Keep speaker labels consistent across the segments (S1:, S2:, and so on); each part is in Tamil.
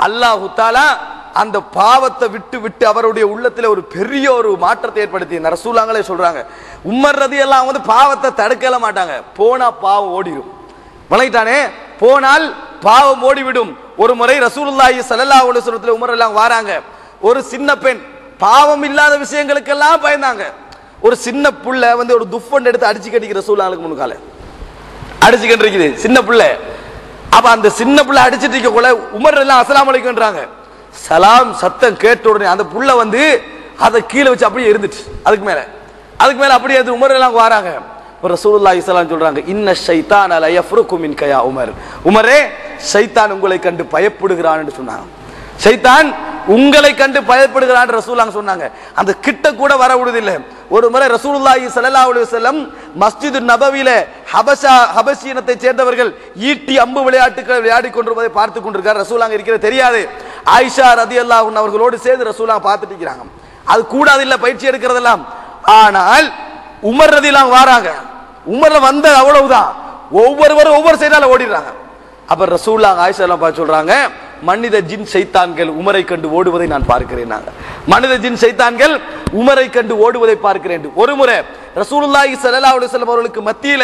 S1: அல்லாஹ் தஆலா அந்த பாவத்தை விட்டு விட்டு அவருடைய உள்ளத்துல ஒரு பெரிய ஒரு மாற்றத்தை ஏற்படுத்தி ரசூலுல்லாஹ்களே சொல்றாங்க. உமர் ரலியல்லாஹு அன்ஹு பாவத்தை தடுக்கல மாட்டாங்க, போனா பாவம் ஓடிடும். வளைட்டானே போனால் பாவம் ஓடிவிடும். ஒரு முறை ரசூலுல்லாஹி ஸல்லல்லாஹு அலைஹி வஸல்லம் உமர் எல்லாம் வராங்க. ஒரு சின்ன பெண் பாவம் இல்லாத விஷயங்களுக்கெல்லாம் பயந்தாங்க. ஒரு சின்ன புள்ள ஒரு துஃபன் எடுத்து அடிச்சு கட்டிக்கிற ரசூலுல்லாஹ்க்கு முன்கால அடிச்சு கட்டிருக்குது சின்ன புள்ள. அப்ப அந்த சின்ன புள்ள அடிச்சிட்டு இருக்க கூட உமர் எல்லாம் அஸ்ஸலாமு அலைக்கும்ன்றாங்க. சலாம் சத்தம் கேட்ட உடனே அந்த புள்ள அதை கீழே வச்சு அப்படியே இருந்துச்சு. அதுக்கு மேல அப்படியே உமர் எல்லாம் வராங்க. ரசூலுல்லாஹி ஸல்லல்லாஹு அலைஹி சொல்றாங்க, இன்ன ஷைத்தான லா யஃப்ருக்கு மின்க யா உமர். உமரே, ஷைத்தான் உங்களை கண்டு பயப்படுகிறான் என்று சொன்னாங்க. ஷைத்தான் உங்களை கண்டு பயப்படுகிறான் ரசூலுல்லாஹ் சொன்னாங்க. அந்த கிட்ட கூட வர விடுதில்லை. ஒரு முறை ரசூலுல்லாஹி ஸல்லல்லாஹு அலைஹி வஸல்லம் மஸ்ஜிது நபவியில ஹபஷி இனத்தை சேர்ந்தவர்கள் ஈட்டி அம்பு விளையாட்டுகளை விளையாடி கொண்டிருப்பதை பார்த்து கொண்டிருக்கார். ரசூலுல்லாஹ் இருக்கிறது தெரியாது. ஆயிஷா ரலியல்லாஹு அன்ஹா அவர்களோடு சேர்ந்து ரசூலுல்லாஹ் பார்த்துட்டு இருக்கிறாங்க. அது கூடாது இல்ல பயிற்சி எடுக்கிறதெல்லாம். ஆனால் உமர் ரலியல்லாஹு வராங்க. உமர்ல வந்த அவ்வளவுதான், ஒவ்வொருவரும் ஒவ்வொரு சைடால ஓடிடுறாங்க. அப்ப ரசூலுல்லாஹ் ஆயிஷா எல்லாம் பார்த்து சொல்றாங்க, மனித ஜின் சைத்தான்கள் உமரை கண்டு ஓடுவதை நான் பார்க்கிறேன். மனித ஜின் சைத்தான்கள் உமரை கண்டு ஓடுவதை பார்க்கிறேன். ஒரு முறை ரசூலுல்லாஹி ஸல்லல்லாஹு அலைஹி வஸல்லம் அவர்களுக்கு மத்தியில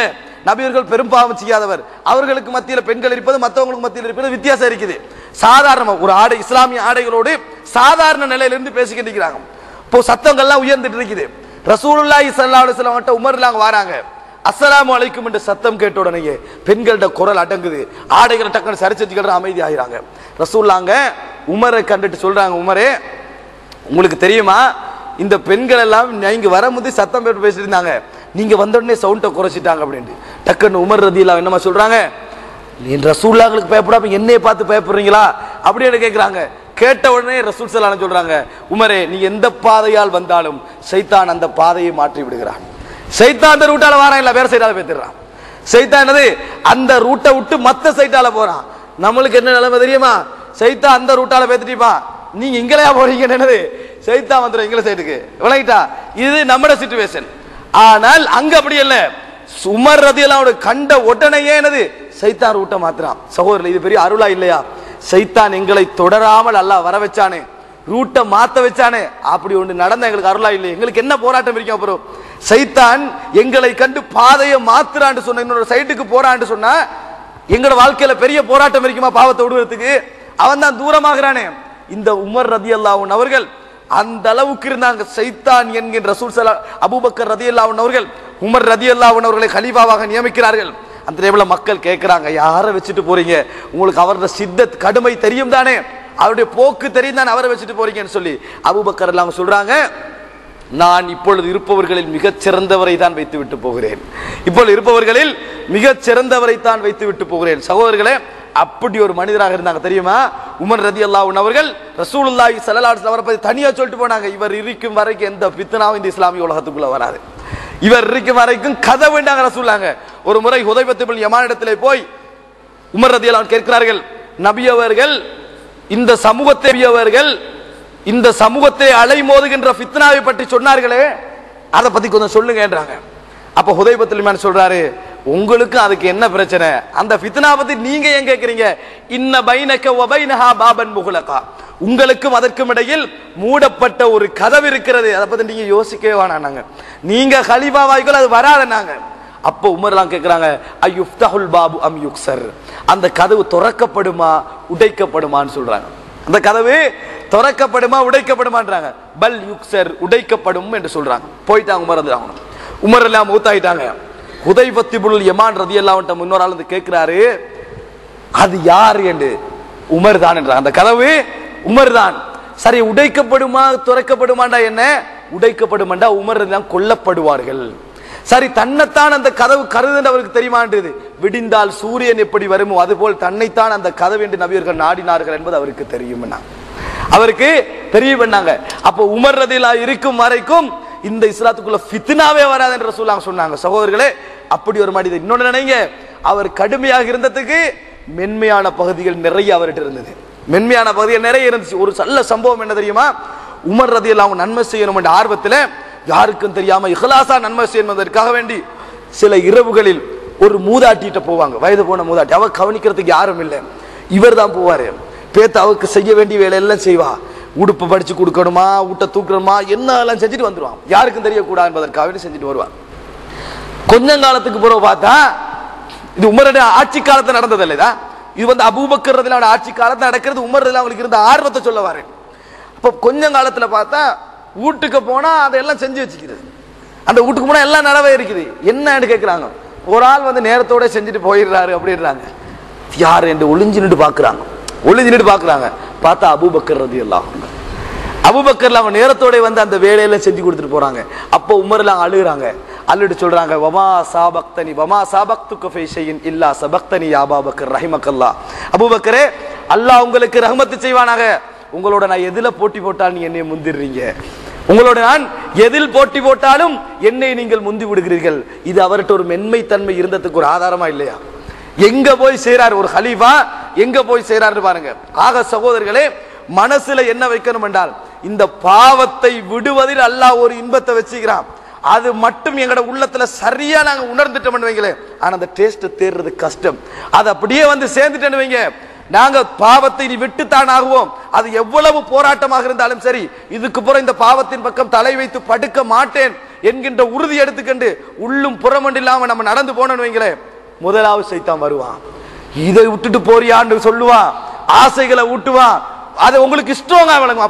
S1: நபியர்கள் பெரும் பாவம் செய்யாதவர், அவர்களுக்கு மத்தியில பெண்கள் இருப்பது மற்றவங்களுக்கு மத்தியில் இருப்பது வித்தியாசம் இருக்குது. சாதாரணமா ஒரு ஆடை இஸ்லாமிய ஆடைகளோடு சாதாரண நிலையிலிருந்து பேசிக்கிட்டு இருக்கிறாங்க. இப்போ சத்தங்கள்லாம் உயர்ந்துட்டு இருக்குது. ரசூலுல்லாஹி ஸல்லல்லாஹு அலைஹி வஸல்லம் கிட்ட உமர்லாம் வராங்க. அஸ்ஸலாமு அலைக்கும் என்ற சத்தம் கேட்ட உடனே பெண்களோட குரல் அடங்குது. ஆடைகளை டக்குன்னு சரிச்சதுக்கிற அமைதி ஆகிறாங்க. ரசூலுல்லாஹ் உமரை கண்டுட்டு சொல்றாங்க, உமரே உங்களுக்கு தெரியுமா இந்த பெண்கள் எல்லாம் நீங்க வரும்போது சத்தம் போட்டு பேசிட்டு இருந்தாங்க, நீங்க வந்த உடனே சவுண்டை குறைச்சிட்டாங்க அப்படின்ட்டு. டக்குன்னு உமர் ரலியல்லாஹு என்னமா சொல்றாங்க, நீ ரசூலுல்லாஹ்களுக்கு பயப்படாம என்னைய பார்த்து பயப்படுறீங்களா அப்படின்னு கேட்கிறாங்க. கேட்ட உடனே ரசூல் ஸல்லல்லாஹு அலைஹி சொல்றாங்க, உமரே நீ எந்த பாதையால் வந்தாலும் ஷைத்தான் அந்த பாதையை மாற்றி விடுகிறான். ஷைத்தான் அந்த ரூட்டால வாரான் இல்ல வேற சைடால பேத்துறான். ஷைத்தான் அந்த ரூட்டை விட்டு மத்த சைடால போறான். நம்மளுக்கு என்ன நிலைமை தெரியுமா, ஷைத்தான் அந்த ரூட்டால பேத்துட்டிப்பா, நீங்க இங்கலையா போறீங்க என்னது, ஷைத்தான் வந்துடும் எங்களை சைடுக்கு. விளங்கிட்டா, இது நம்மட சிச்சுவேஷன். ஆனால் அங்க அப்படி இல்ல. உமர் ரலியல்லாஹு அன்ஹு கண்ட உடனேயே ஷைத்தான் ரூட்டை மாத்துறான். சகோதரர், இது பெரிய அருளா இல்லையா? ஷைத்தான் எங்களை தொடராமல் அல்லாஹ் வர வச்சானே, ரூட்டை மாத்த வச்சானே, அப்படி ஒன்று நடந்த எங்களுக்கு அருளா இல்லை. எங்களுக்கு என்ன போராட்டம் இருக்கும்? அப்புறம் ஷைத்தான் எங்களை கண்டு பாதையை மாத்துறான்னு சொன்ன இன்னொரு சைட்டுக்கு போறான்னு சொன்னா எங்களோட வாழ்க்கையில பெரிய போராட்டம் இருக்குமா பாவத்தை விடுவதற்கு? அவன் தான் தூரமாகிறானே. இந்த உமர் ரலியல்லாஹு அன்ஹு அவர்கள் அந்த அளவுக்கு இருந்தாங்க. ஷைத்தான் என்கின்ற ரசூல் அபூபக்கர் ரலியல்லாஹு அன்ஹு அவர்கள் உமர் ரலியல்லாஹு அன்ஹு அவர்களை கலீஃபாவாக நியமிக்கிறார்கள். அந்த டைம்ல மக்கள் கேட்கிறாங்க, யாரை வச்சுட்டு போறீங்க? உங்களுக்கு அவரோட சித்தத் கடுமை தெரியும் தானே, அவருடைய போக்கு தெரியும் தானே, அவரை வச்சுட்டு போறீங்கன்னு சொல்லி அபூபக்கர் எல்லாம் சொல்றாங்க, நான் இப்பொழுது இருப்பவர்களில் மிகச் சிறந்தவரை தான் வைத்து விட்டு போகிறேன். இப்பொழுது இருப்பவர்களில் மிகச் சிறந்தவரை தான் வைத்து விட்டு போகிறேன். சகோதரர்களே, அப்படி ஒரு மனிதராக இருந்தாங்க தெரியுமா உமர் ரலியல்லாஹு அன்ஹு அவர்கள். ரசூலுல்லாஹி ஸல்லல்லாஹு அலைஹி வஸல்லம் பத்தி தனியா சொல்லிட்டு போனாங்க, இவர் இருக்கும் வரைக்கும் எந்த ஃபித்னாவும் இந்த இஸ்லாமிய உலகத்துக்குள்ள வராது, இவர் இருக்கும் வரைக்கும் கதை வேண்டாங்க ரசூலுல்லாஹ். ஒரு முறை ஹுதைபத் இப்னு யமான் இடத்திலே போய் உமர் ரலியல்லாஹு அன்ஹு கேட்கிறார்கள், நபி அவர்கள் இந்த சமூகத்தை அலைமோதுகின்ற ஃபித்னாவை பற்றி சொன்னார்களே, அதை பத்தி கொஞ்சம் சொல்லுங்கன்றாங்க. அப்ப ஹுதைபத் இப்னு யமான் சொல்றாரு, உங்களுக்கு அதுக்கு என்ன பிரச்சனை? அந்த ஃபித்னா பத்தி நீங்க ஏன் கேக்குறீங்க? இன்ன பைனக வ பைனஹா பாபன் முக்லகா, உங்களுக்கும் அதற்கும் இடையில் மூடப்பட்ட ஒரு கதவு இருக்கிறது, அதை பத்தி நீங்க யோசிக்கவே வேணாங்க, நீங்க கலீஃபா வாய்கள் அது வராதனாங்க. அப்போ உமர்லாம் கேட்கிறாங்க, அய்யுஃப்தஹுல் பாபு அம் யுக்ஸர், அந்த கதவு திறக்கப்படுமா உடைக்கப்படுமான்னு சொல்றாங்க. அந்த கதவு திறக்கப்படுமா உடைக்கப்படுமான்றாங்க. பல் யுக்ஸர், உடைக்கப்படும் என்று சொல்றாங்க. போயிட்டாங்க உமர் ரலியல்லாஹு அன்ஹு. உமர் எல்லாம் மூத்தாயிட்டாங்க. ஹுதைபத் இப்னுல் யமான் ரலியல்லாஹு அன்ஹு முன்னொரு ஆள் வந்து கேட்கிறாரு, அது யார் என்று. உமர் தான் என்றாங்க. அந்த கதவு உமர் தான். சரி, உடைக்கப்படுமா திறக்கப்படுமாண்டா என்ன? உடைக்கப்படுமாண்டா உமர் எல்லாம் கொல்லப்படுவார்கள். சரி, தன்னைத்தான் அந்த கதவு கருது அவருக்கு தெரியுமான்றது. விடிந்தால் சூரியன் எப்படி வருமோ அதுபோல் தன்னைத்தான் அந்த கதவு என்று நபியர்கள் நாடினார்கள் என்பது அவருக்கு தெரியும், அவருக்கு தெரியும். அப்போ உமர் ரலியல்லாஹு இருக்கும் வரைக்கும் இந்த இஸ்லாத்துக்குள்ள ஃபித்னாவே வராது என்று ரசூலுல்லாஹ் சொன்னாங்க. சகோதரர்களே, அப்படி ஒரு மனிதர். இன்னொன்று நினைங்க, அவர் கடுமையாக இருந்ததுக்கு மென்மையான பகுதிகள் நிறைய அவர்கிட்ட இருந்தது. மென்மையான பகுதிகள் நிறைய இருந்துச்சு. ஒரு நல்ல சம்பவம் என்ன தெரியுமா? உமர் ரலியல்லாஹு அன்ஹு நன்மை செய்யணும் என்ற ஆர்வத்தில் யாருக்கும் தெரியாம இஹ்லாஸா நன்மை செய்வதற்காக வேண்டி சில இரவுகளில் ஒரு மூதாட்டிகிட்ட போவாங்க. வயது போன மூதாட்டி, அவ கவனிக்கிறதுக்கு யாரும் இல்லை, இவர் தான் போவாரு. பேத்து அவருக்கு செய்ய வேண்டிய வேலையெல்லாம் செய்வா. உடுப்பு படிச்சு கொடுக்கணுமா, ஊட்ட தூக்கணுமா, என்ன எல்லாம் செஞ்சுட்டு வந்துடுவான். யாருக்கும் தெரியக்கூடாது என்பதற்காக செஞ்சுட்டு வருவான். கொஞ்ச காலத்துக்கு பிறகு பார்த்தா, இது உமருடைய ஆட்சி காலத்தில் நடந்தது இல்லைதா, இது வந்து அபூபக்கர் ரலியல்லாஹு அன்ஹு ஆட்சி காலத்தில் நடக்கிறது. உமர் ரலியல்லாஹு அவங்களுக்கு இருந்த ஆர்வத்தை சொல்ல வரேன். அப்போ கொஞ்ச காலத்துல பார்த்தா வீட்டுக்கு போனா அதெல்லாம் செஞ்சு வச்சுக்கிறது. அந்த வீட்டுக்கு போனா எல்லாம் நடவே இருக்குது. என்னன்னு கேட்கிறாங்க. ஒரு ஆள் வந்து நேரத்தோட செஞ்சுட்டு போயிடுறாரு அப்படின்றாங்க. யாரு என்று ஒளிஞ்சுட்டு பாக்குறாங்க. பார்த்தா அபூபக்கர் ரலியல்லாஹு அன்ஹு. அபூபக்கர்ல அவங்க நேரத்தோட வந்து அந்த வேலையில செஞ்சு கொடுத்துட்டு போறாங்க. அப்போ உமர்லாம் அழுகுறாங்க. அழுது சொல்றாங்க, வமா சாபக்துக ஃபீ ஷைஇன் இல்லா சபக்தனி யா அபூபக்கர் ரஹிமக்கல்லாஹ். அபூபக்கரே, அல்லாஹ் உங்களுக்கு ரஹ்மத் செய்வானாக. உங்களோட நான் எதில போட்டி போட்டாலும் நீ என்னை முந்திடுறீங்க. உங்களோட நான் எதில் போட்டி போட்டாலும் என்னை நீங்கள் முந்தி விடுகிறீர்கள். இது அவர்கிட்ட ஒரு மென்மை தன்மை இருந்ததுக்கு ஒரு ஆதாரமா இல்லையா? எங்க போய் சேரார் ஒரு ஹலீஃபா, எங்க போய் சேராரு பாருங்க. ஆக சகோதரர்களே, மனசுல என்ன வைக்கணும் என்றால், இந்த பாவத்தை விடுவதில் அல்லாஹ் ஒரு இன்பத்தை வச்சுக்கிறான். அது மட்டும் எங்கட உள்ளத்துல சரியா நாங்க உணர்ந்துட்டோம்னு வைங்களேன். ஆனா அந்த டேஸ்ட் தேர்றது கஷ்டம். அது அப்படியே வந்து சேர்ந்துட்டேன்னு வைங்க, நாங்க பாவத்தை நீ விட்டுத்தான் ஆகுவோம். அது எவ்வளவு போராட்டமாக இருந்தாலும் சரி, இதுக்கு பிறகு இந்த பாவத்தின் பக்கம் தலை வைத்து படுக்க மாட்டேன் என்கின்ற உறுதி எடுத்துக்கொண்டு உள்ளும் புறமண்டு இல்லாம நம்ம நடந்து போனோம்னு வைங்களேன், முதலாவது சைத்தான் வருவான். இதை விட்டுட்டு போறியான்னு சொல்லுவான், ஆசைகளை ஊட்டுவான். அது உங்களுக்கு ஸ்ட்ராங்கா விளங்கும்.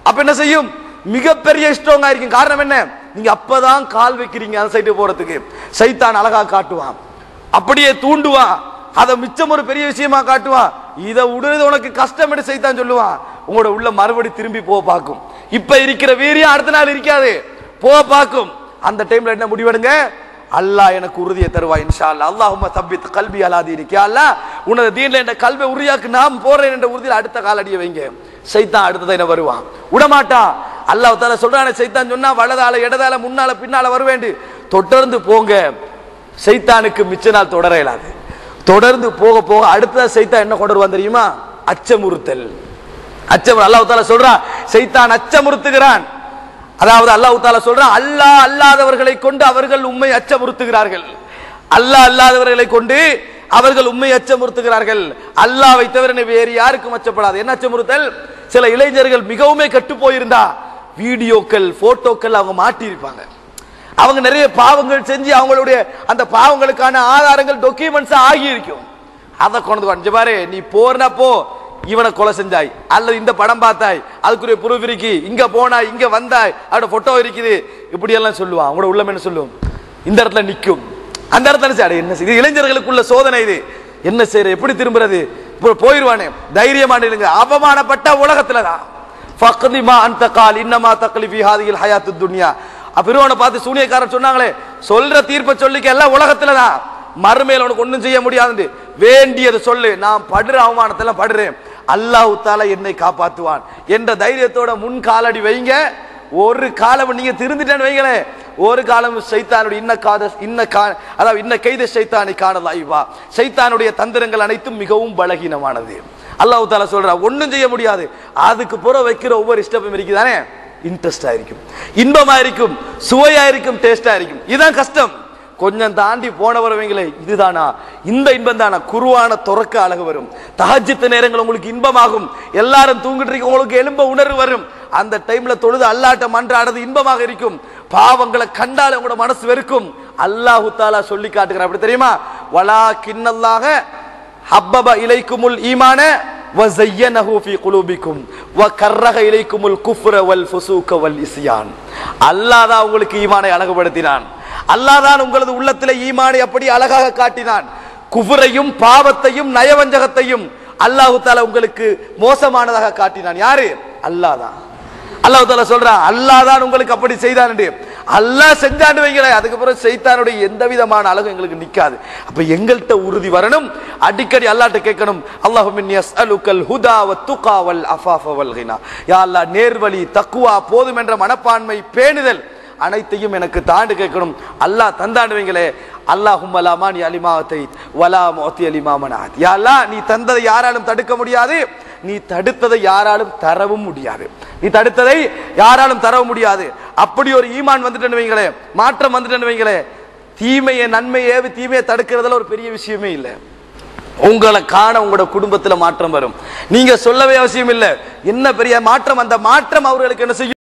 S1: அப்ப என்ன செய்யும்? மிகப்பெரிய ஸ்ட்ராங்கா இருக்கும். காரணம் என்ன? நீங்க அப்பதான் கால் வைக்கிறீங்க அந்த சைடு போறதுக்கு. சைத்தான் அழகா காட்டுவான், அப்படியே தூண்டுவான், அதை மிச்சம் ஒரு பெரிய விஷயமா காட்டுவான். இதை விடுறது உனக்கு கஷ்டம் என்று சைத்தான் சொல்லுவான். உங்களோட உள்ள மறுபடி திரும்பி போக பார்க்கும். இப்ப இருக்கிற வீரியம் அடுத்த நாள் இருக்காது, போக பார்க்கும். அந்த டைம்ல என்ன முடிவெடுங்க? அல்லாஹ் எனக்கு உறுதியை தருவாய் இன்ஷா அல்லாஹ். அல்லாஹும்ம தப்பித் கல்பி அலா தீனிக். யா அல்லாஹ், உனது தீன்ல என்ற கல்வை உறுதியாக்கு நாம் போறேன் என்ற உறுதியில் அடுத்த காலடியை வைங்க. சைத்தான் அடுத்ததை என்ன வருவான், விடமாட்டான். அல்லாஹ் தஆலா சொல்றானே, சைத்தான் சொன்னா வலதால இடதால முன்னால பின்னால வருவேண்டு, தொடர்ந்து போங்க. சைத்தானுக்கு மிச்ச நாள் தொடர இயலாது. தொடர்ந்து போக போக அடுத்த சைத்தான் என்ன கொண்டு வருவான் தெரியுமா? அச்சமுறுத்தல். அல்லாஹ் தஆலா சொல்றான், சைத்தான் அச்சமுறுத்துகிறான். அதாவது அல்லாஹ் தஆலா சொல்றான், அல்லாஹ் அல்லாதவர்களை கொண்டு அவர்கள் உம்மை அச்சமுறுத்துகிறார்கள். அல்லாஹ் அல்லாதவர்களை கொண்டு அவர்கள் உம்மை அச்சமுறுத்துகிறார்கள். அல்லாஹ்வை தவிர வேறு யாருக்கும் அச்சப்படாது. என்ன அச்சமுறுத்தல்? சில இளைஞர்கள் மிகவும் கெட்டு போயிருந்தா வீடியோக்கள் போட்டோக்கள் அவங்க மாட்டி இருப்பாங்க. அவங்க நிறைய பாவங்கள் செஞ்சு அவங்களுடைய அந்த பாவங்களுக்கான ஆதாரங்கள் டாக்குமெண்ட்ஸ் ஆகி இருக்கும். அதை கொண்டு வந்து பாரு, நீ போறனா போ, இவனை கொலை செஞ்சாய் அல்லது இந்த படம் பார்த்தாய், அதுக்குரிய ப்ரூஃப் இருக்கு, இங்க போனாய் இங்க வந்தாய், அவட போட்டோ இருக்குது, இப்படி எல்லாம் சொல்லுவான். அவங்களோட உள்ளம் என்ன சொல்லும்? இந்த இடத்துல நிற்கும், அந்த இடத்துல என்ன செய்ய? இளைஞர்களுக்குள்ள சோதனை இது. என்ன செய்யற, எப்படி திரும்புறது? போயிருவானே, தைரியமான இருங்க. அவமானப்பட்ட உலகத்துலதான் ஃபக்திமா அன்த கால் இன்னமா தக்லிஃபி ஹாதிஹில் ஹயாத்துத் துன்யா. பிறவனை பார்த்து சூனியக்காரன் சொன்னாங்களே, சொல்ற தீர்ப்பை சொல்லிக்க எல்லாம் உலகத்துலதான், மறுமையில உனக்கு ஒண்ணும் செய்ய முடியாது. வேண்டியது சொல்லு, நான் படுற அவமானத்தெல்லாம் படுறேன், அல்லாஹ் தஆலா என்னை காப்பாற்றுவான் என்ற தைரியத்தோட முன் காலடி வைங்க. ஒரு காலம் நீங்க திருந்துட்டேன்னு வைங்களே, ஒரு காலம் சைத்தானுடைய இன்ன கைத சைத்தானை காணலாய்வா, சைத்தானுடைய தந்திரங்கள் அனைத்தும் மிகவும் பலகீனமானது. அல்லாஹ் தஆலா சொல்றா, ஒண்ணும் செய்ய முடியாது. அதுக்கு புற வைக்கிற ஒவ்வொரு ஸ்டெப்பும் இருக்குதானே, இன்ட்ரெஸ்டா இருக்கும், இன்பமா இருக்கும், சுவையா இருக்கும், டேஸ்டா இருக்கும். இதுதான் கஷ்டம். கொஞ்சம் தாண்டி போனவரவங்களே, இதுதானா இந்த இன்பம் தானா? குருவான துறக்க அழகு வரும், தஹஜ்ஜுத் நேரங்கள் உங்களுக்கு இன்பமாகும், எல்லாரும் தூங்கிட்டு இருக்க உங்களுக்கு எலும்ப உணர்வு வரும். அந்த டைம்ல தொழுது அல்லாஹ்ட்ட மன்றாடுறது இன்பமாக இருக்கும். பாவங்களை கண்டாலே உங்களோட மனசு வெறுக்கும். அல்லாஹ் தஆலா சொல்லி காட்டுகிறார், அப்படி தெரியுமா? வலாகின்னல்லாஹ ஹப்பப இலைக்குமுல் ஈமான வஸய்யனஹு ஃபீ குலூபிக்கும் வகர்ரஹ இலைக்குமுல் குஃப்ர வல் ஃபுசூக வல் இஸ்யான். அல்லாஹ் தான் உங்களுக்கு ஈமானை அழகுபடுத்தினான். அல்லாஹ் தான் உங்களது உள்ளத்திலே ஈமானை அப்படி அழகாக காட்டினான். குஃப்ரையும் பாவத்தையும் நயவஞ்சகத்தையும் அல்லாஹ் தஆலா உங்களுக்கு மோசமானதாக காட்டினான். யாரு? அல்லாஹ் தான். அல்லாஹ் தஆலா சொல்றான், அல்லாஹ் தான் உங்களுக்கு அப்படி செய்தான் என்று. அல்லாஹ் செஞ்சாண்டு வைங்களே, அதுக்கப்புறம் சைத்தானுடைய எந்த விதமான அழகு எங்களுக்கு நிக்காது. அப்ப எங்கள்கிட்ட உறுதி வரணும், அடிக்கடி அல்லாஹ்ட்ட கேட்கணும், அல்லாஹும்ம அஸ்அலுக்கல் ஹுதா வத்துகா வல் அஃபாஃப வல் கினா. யா அல்லாஹ், நேர்வழி, தக்வா, போதும் என்ற மனப்பான்மை, பேணுதல் அனைத்தையும் எனக்கு தாண்டு கேட்கணும். அல்லாஹ் தந்தாண்டு வைங்களே, அல்லாஹும்ம லா மானி லிமா அதைத் வலா முஅதி லிமா மனஅத். யா அல்லாஹ், நீ தந்ததை யாராலும் தடுக்க முடியாது, நீ தடுத்ததை யாராலும் தரவும் முடியாது. நீ தடுத்ததை யாராலும் தரவும் முடியாது. அப்படி ஒரு ஈமான் வந்துட்டேன்னு வைங்களே, மாற்றம் வந்துட்டேன்னு வைங்களே, தீமையை நன்மையை தீமையை தடுக்கிறதுல ஒரு பெரிய விஷயமே இல்லை. உங்களை காண உங்களோட குடும்பத்துல மாற்றம் வரும். நீங்க சொல்லவே அவசியம் இல்லை என்ன பெரிய மாற்றம், அந்த மாற்றம் அவர்களுக்கு என்ன செய்யும்?